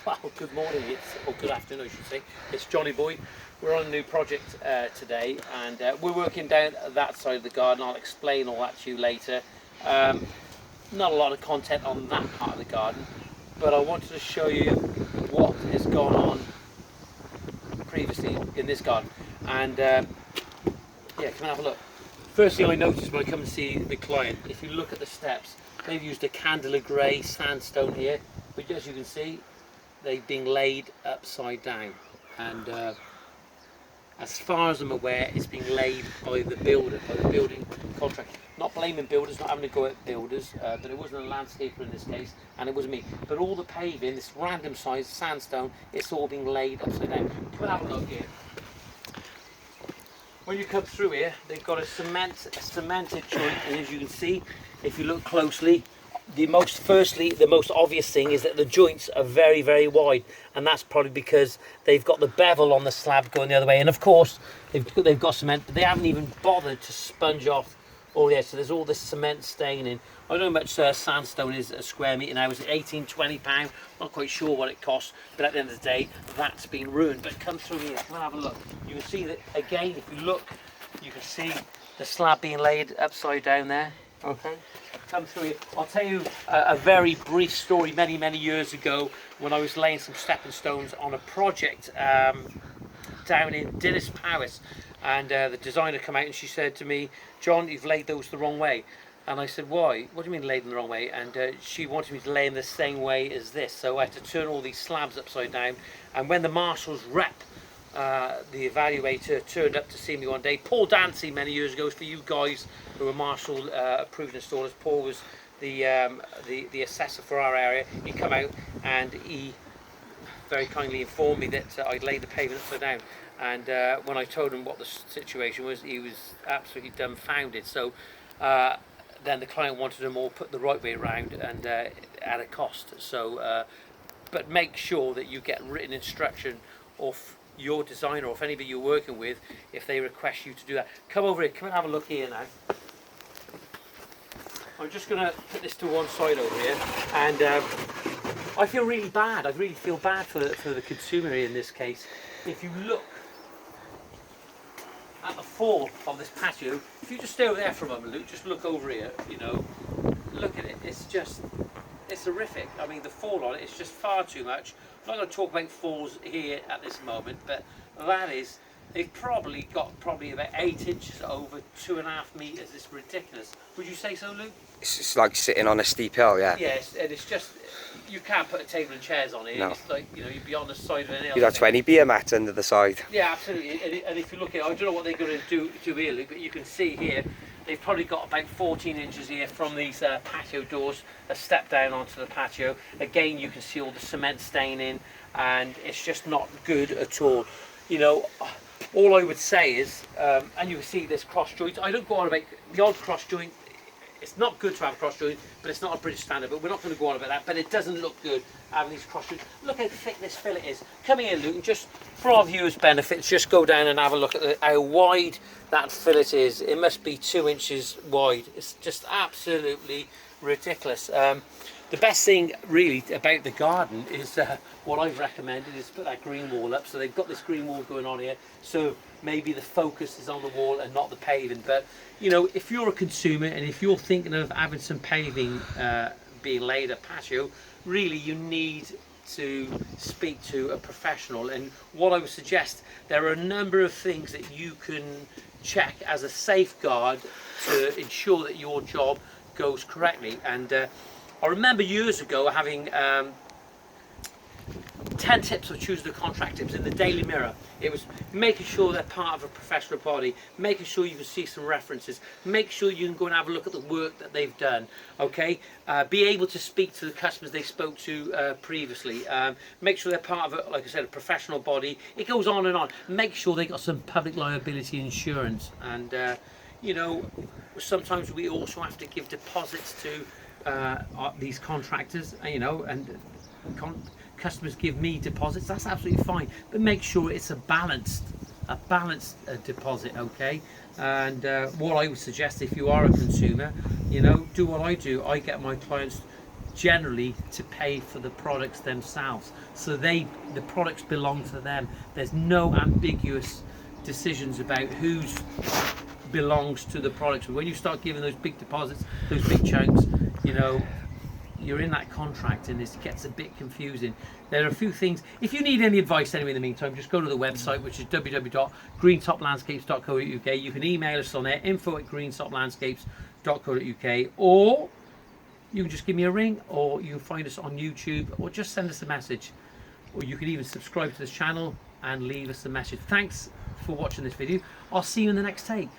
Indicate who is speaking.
Speaker 1: Well, good morning, or good afternoon I should say. It's Johnyboy. We're on a new project today, and we're working down that side of the garden. I'll explain all that to you later. Not a lot of content on that part of the garden, but I wanted to show you what has gone on previously in this garden. And yeah, come and have a look. First thing I noticed when I come and see the client, if you look at the steps, they've used a candela grey sandstone here, which as you can see, they've been laid upside down, and as far as I'm aware, it's been laid by the builder, by the building contractor. Not blaming builders, not having to go at builders, but it wasn't a landscaper in this case, and it wasn't me. But all the paving, this random size sandstone, it's all been laid upside down. Come and have a look here. When you come through here, they've got a cemented joint, and as you can see, if you look closely, the most obvious thing is that the joints are very, very wide, and that's probably because they've got the bevel on the slab going the other way. And of course, they've got cement, but they haven't even bothered to sponge off all the edge. So there's all this cement staining. I don't know how much sandstone is a square metre now. Is it £18–20? Not quite sure what it costs, but at the end of the day, that's been ruined. But come through here, come and have a look. You can see that again. If you look, you can see the slab being laid upside down there. Okay. Come through here. I'll tell you a very brief story. Many years ago, when I was laying some stepping stones on a project down in Dilys Powys, and the designer came out and she said to me, "John, you've laid those the wrong way." And I said, "Why? What do you mean laid them the wrong way?" And she wanted me to lay them the same way as this, so I had to turn all these slabs upside down. And when the marshal's rep, the evaluator, turned up to see me one day, Paul Dancy, many years ago, for you guys who were Marshall approved installers, Paul was the assessor for our area. He come out and he very kindly informed me that I'd laid the pavement upside down. And when I told him what the situation was, he was absolutely dumbfounded. So then the client wanted them all put the right way around, and at a cost. So, but make sure that you get written instruction off your designer, or if anybody you're working with, if they request you to do that. Come over here, come and have a look here now. I'm just going to put this to one side over here, and I feel really bad. I really feel bad for the consumer in this case. If you look at the fall of this patio, if you just stay over there for a moment, Luke, just look over here, you know, look at it, it's horrific. I mean, the fall on it is just far too much. I'm not going to talk about falls here at this moment, but that is, they've probably got about 8 inches over 2.5 meters. It's ridiculous. Would you say so, Luke?
Speaker 2: It's like sitting on a steep hill, yeah.
Speaker 1: Yes, and it's just, you can't put a table and chairs on it. No. It's like, you know, you'd be on the side of an hill.
Speaker 2: You'd have 20 beer mats under the side.
Speaker 1: Yeah, absolutely. And if you look at it, I don't know what they're going to do here, Luke, but you can see here, they've probably got about 14 inches here from these patio doors, a step down onto the patio. Again, you can see all the cement staining, and it's just not good at all. You know, all I would say is, and you can see this cross joint. I don't go on about the odd cross joint. It's not good to have a cross joint, but it's not a British standard. But we're not going to go on about that. But it doesn't look good having these cross joints. Look how thick this fillet is. Come here, Luke, and just for our viewers' benefits, just go down and have a look at how wide that fillet is. It must be 2 inches wide. It's just absolutely ridiculous. The best thing really about the garden is what I've recommended is put that green wall up. So they've got this green wall going on here, so maybe the focus is on the wall and not the paving. But you know, if you're a consumer and if you're thinking of having some paving being laid at patio, really you need to speak to a professional. And what I would suggest, there are a number of things that you can check as a safeguard to ensure that your job goes correctly. And I remember years ago having 10 tips of choosing a contract. It was in the Daily Mirror. It was making sure they're part of a professional body, making sure you can see some references, make sure you can go and have a look at the work that they've done, okay? Be able to speak to the customers they spoke to previously. Make sure they're part of, like I said, a professional body. It goes on and on. Make sure they got some public liability insurance. And, you know, sometimes we also have to give deposits to these contractors, you know, and customers give me deposits. That's absolutely fine, but make sure it's a balanced deposit, okay? And what I would suggest, if you are a consumer, you know, do what I do. I get my clients generally to pay for the products themselves. So the products belong to them. There's no ambiguous decisions about whose belongs to the products. When you start giving those big deposits, those big chunks, you know, you're in that contract and it gets a bit confusing. There are a few things. If you need any advice anyway in the meantime, just go to the website, which is www.greentoplandscapes.co.uk. You can email us on there, info@greentoplandscapes.co.uk, or you can just give me a ring, or you can find us on YouTube, or just send us a message, or you can even subscribe to this channel and leave us a message. Thanks for watching this video. I'll see you in the next take.